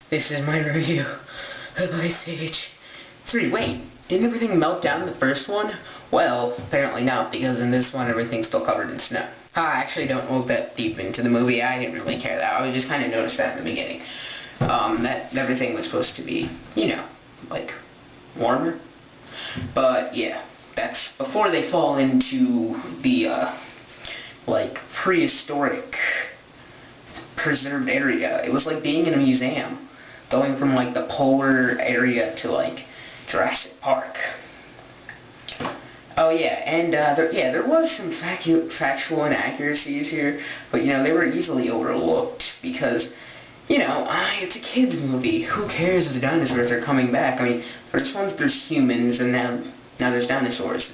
This is my review of Ice Age 3. Wait, didn't everything melt down in the first one? Well, apparently not, because in this one everything's still covered in snow. I actually don't look that deep into the movie. I didn't really care that. I just kind of noticed that in the beginning. That everything was supposed to be, like, warmer. But, yeah, that's before they fall into the, prehistoric preserved area. It was like being in a museum, going from like the polar area to like Jurassic Park. Oh yeah, and there was some factual inaccuracies here, but they were easily overlooked because it's a kids movie. Who cares if the dinosaurs are coming back? I mean, first ones there's humans, and now there's dinosaurs.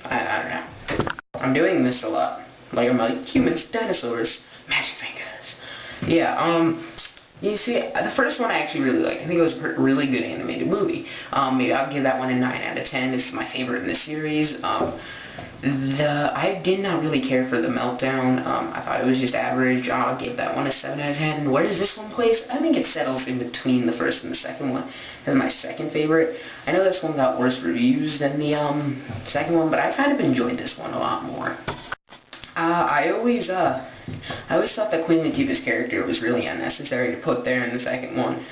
I don't know. I'm doing this a lot. I'm like humans, dinosaurs, magic fingers. Yeah, you see, the first one I actually really like. I think it was a really good animated movie. Maybe I'll give that one a 9 out of 10. It's my favorite in the series. I did not really care for the meltdown. I thought it was just average. I'll give that one a 7 out of 10. Where does this one place? I think it settles in between the first and the second one. That's my second favorite. I know this one got worse reviews than the second one, but I kind of enjoyed this one a lot more. I always thought that Queen Latifah's character was really unnecessary to put there in the second one,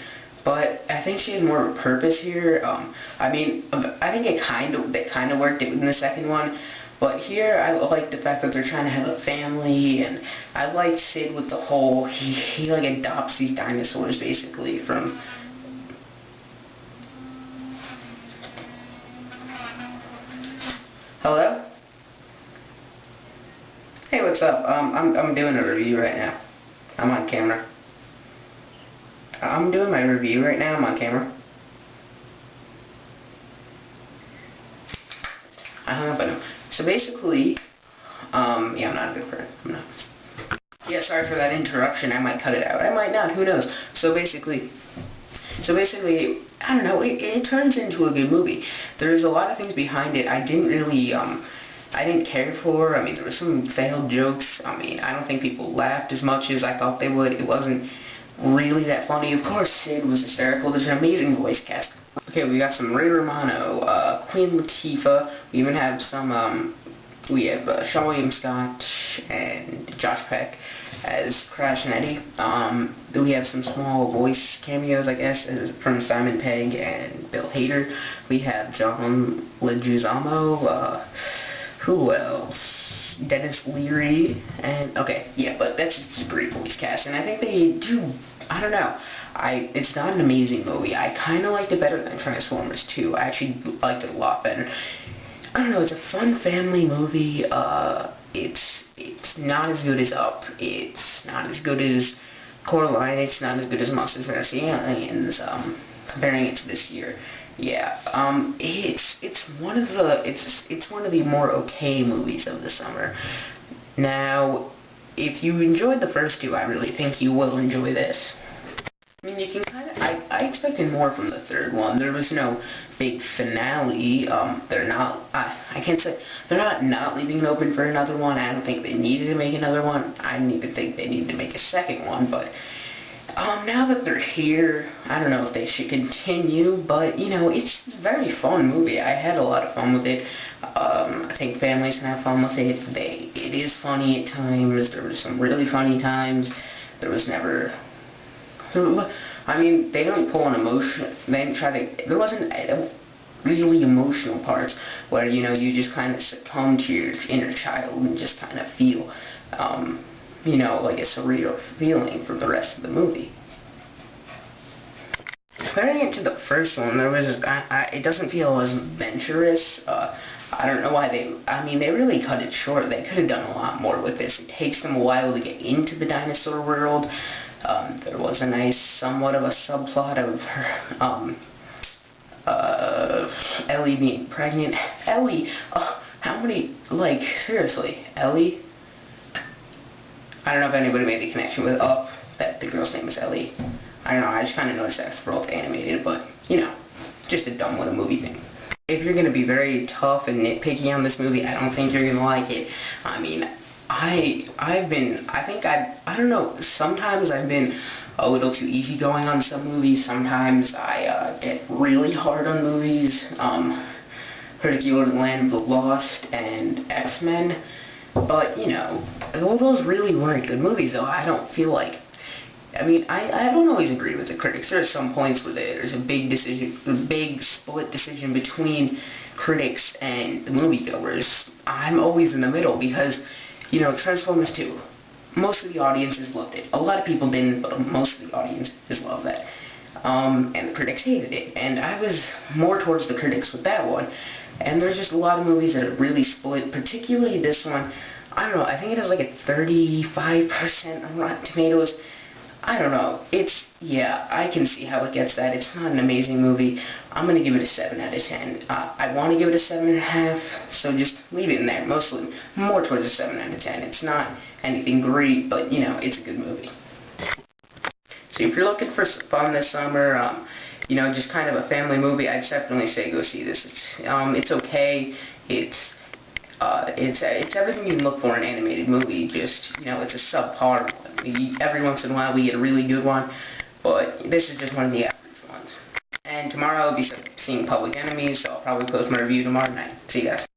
but I think she has more of a purpose here. I think it kind of worked in the second one, but here I like the fact that they're trying to have a family, and I like Sid with the whole he like adopts these dinosaurs basically from. Hello? Hey, what's up? I'm doing a review right now. I'm on camera. I'm doing my review right now. I'm on camera. I hung up on him. So basically, yeah, I'm not a good friend. I'm not. Yeah, sorry for that interruption. I might cut it out. I might not. Who knows? So basically, I don't know. It turns into a good movie. There's a lot of things behind it. I didn't care for. I mean, there were some failed jokes. I mean, I don't think people laughed as much as I thought they would. It wasn't really that funny. Of course, Sid was hysterical. There's an amazing voice cast. Okay, we got some Ray Romano, Queen Latifah. We even have some, we have Sean William Scott and Josh Peck as Crash and Eddie. Then we have some small voice cameos, I guess, from Simon Pegg and Bill Hader. We have John Leguizamo, who else? Dennis Leary, and okay, yeah, but that's just a great voice cast, and I think they do, I don't know, it's not an amazing movie. I kind of liked it better than Transformers 2. I actually liked it a lot better. I don't know, it's a fun family movie. It's not as good as Up. It's not as good as Coraline. It's not as good as Monsters vs. Aliens, comparing it to this year. Yeah, it's one of the more okay movies of the summer. Now, if you enjoyed the first two, I really think you will enjoy this. I mean, you can kind of, I expected more from the third one. There was no big finale. They're not, I can't say, they're not leaving it open for another one. I don't think they needed to make another one. I didn't even think they needed to make a second one, but now that they're here, I don't know if they should continue, but, it's a very fun movie. I had a lot of fun with it. I think families can have fun with it. It is funny at times. There were some really funny times. There was never, I mean, they don't pull an emotion, they didn't try to, there wasn't really emotional parts where, you just kind of succumb to your inner child and just kind of feel, like a surreal feeling for the rest of the movie. Comparing it to the first one, there was, it doesn't feel as adventurous. I don't know why they really cut it short. They could have done a lot more with this. It takes them a while to get into the dinosaur world. There was a nice, somewhat of a subplot of her, Ellie being pregnant. Ellie, how many, seriously, Ellie? I don't know if anybody made the connection with Up, that the girl's name is Ellie. I don't know, I just kind of noticed that for both animated, but, just a dumb little movie thing. If you're going to be very tough and nitpicky on this movie, I don't think you're going to like it. I mean, I don't know, sometimes I've been a little too easygoing on some movies. Sometimes I get really hard on movies, particularly Land of the Lost and X-Men. But, you know, all those really weren't good movies, though. I don't feel like... I mean, I don't always agree with the critics. There are some points where there's a big split decision between critics and the moviegoers. I'm always in the middle because, you know, Transformers 2, most of the audiences loved it. A lot of people didn't, but most of the audiences loved that. And the critics hated it. And I was more towards the critics with that one. And there's just a lot of movies that are really split, particularly this one. I don't know, I think it has like a 35% on Rotten Tomatoes. I don't know. Yeah, I can see how it gets that. It's not an amazing movie. I'm going to give it a 7 out of 10. I want to give it a 7.5, so just leave it in there. Mostly, more towards a 7 out of 10. It's not anything great, but, you know, it's a good movie. So if you're looking for fun this summer, you know, just kind of a family movie, I'd definitely say go see this. It's okay. It's everything you can look for in an animated movie, just, you know, it's a subpar one. Every once in a while we get a really good one, but this is just one of the average ones. And tomorrow I'll be seeing Public Enemies, so I'll probably post my review tomorrow night. See you guys.